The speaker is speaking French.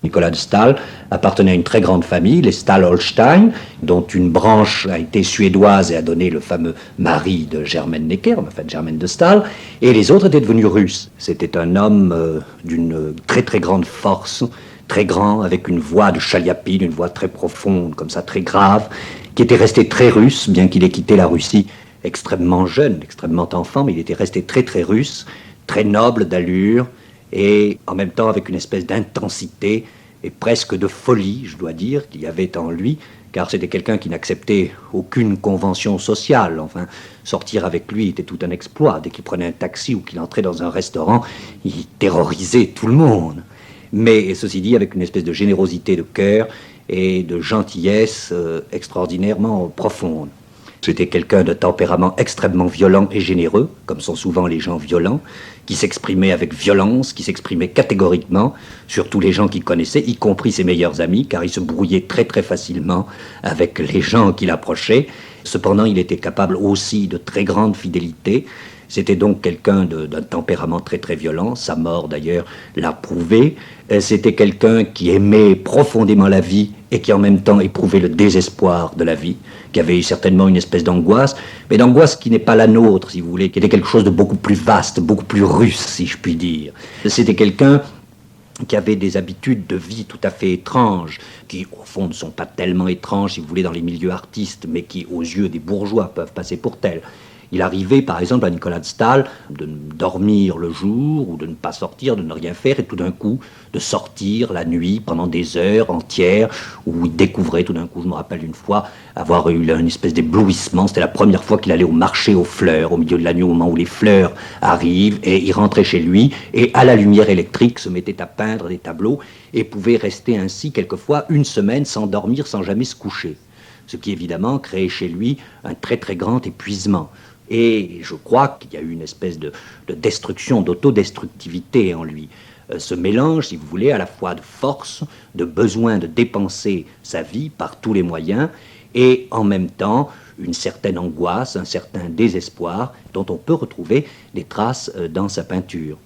Nicolas de Staël appartenait à une très grande famille, les Staël-Holstein, dont une branche a été suédoise et a donné le fameux mari de Germaine Necker, en fait Germaine de Staël, et les autres étaient devenus russes. C'était un homme d'une très très grande force, très grand, avec une voix de Chaliapine, une voix très profonde, comme ça, très grave, qui était resté très russe, bien qu'il ait quitté la Russie extrêmement jeune, extrêmement enfant, mais il était resté très très russe, très noble d'allure, et en même temps avec une espèce d'intensité et presque de folie, je dois dire, qu'il y avait en lui, car c'était quelqu'un qui n'acceptait aucune convention sociale. Enfin, sortir avec lui était tout un exploit. Dès qu'il prenait un taxi ou qu'il entrait dans un restaurant, il terrorisait tout le monde. Mais ceci dit, avec une espèce de générosité de cœur et de gentillesse extraordinairement profonde. C'était quelqu'un de tempérament extrêmement violent et généreux, comme sont souvent les gens violents, qui s'exprimait avec violence, qui s'exprimait catégoriquement sur tous les gens qu'il connaissait, y compris ses meilleurs amis, car il se brouillait très très facilement avec les gens qu'il approchait. Cependant, il était capable aussi de très grande fidélité. C'était donc quelqu'un d'un tempérament très très violent, sa mort d'ailleurs l'a prouvé. C'était quelqu'un qui aimait profondément la vie et qui en même temps éprouvait le désespoir de la vie, qui avait certainement une espèce d'angoisse, mais d'angoisse qui n'est pas la nôtre, si vous voulez, qui était quelque chose de beaucoup plus vaste, beaucoup plus russe, si je puis dire. C'était quelqu'un qui avait des habitudes de vie tout à fait étranges, qui au fond ne sont pas tellement étranges, si vous voulez, dans les milieux artistes, mais qui aux yeux des bourgeois peuvent passer pour tels. Il arrivait, par exemple, à Nicolas de Staël de dormir le jour ou de ne pas sortir, de ne rien faire, et tout d'un coup de sortir la nuit pendant des heures entières, où il découvrait tout d'un coup, je me rappelle une fois, avoir eu une espèce d'éblouissement. C'était la première fois qu'il allait au marché aux fleurs, au milieu de la nuit, au moment où les fleurs arrivent, et il rentrait chez lui, et à la lumière électrique se mettait à peindre des tableaux, et pouvait rester ainsi quelquefois une semaine sans dormir, sans jamais se coucher. Ce qui évidemment créait chez lui un très très grand épuisement. Et je crois qu'il y a eu une espèce de destruction, d'autodestructivité en lui. Ce mélange, si vous voulez, à la fois de force, de besoin de dépenser sa vie par tous les moyens, et en même temps une certaine angoisse, un certain désespoir, dont on peut retrouver des traces dans sa peinture.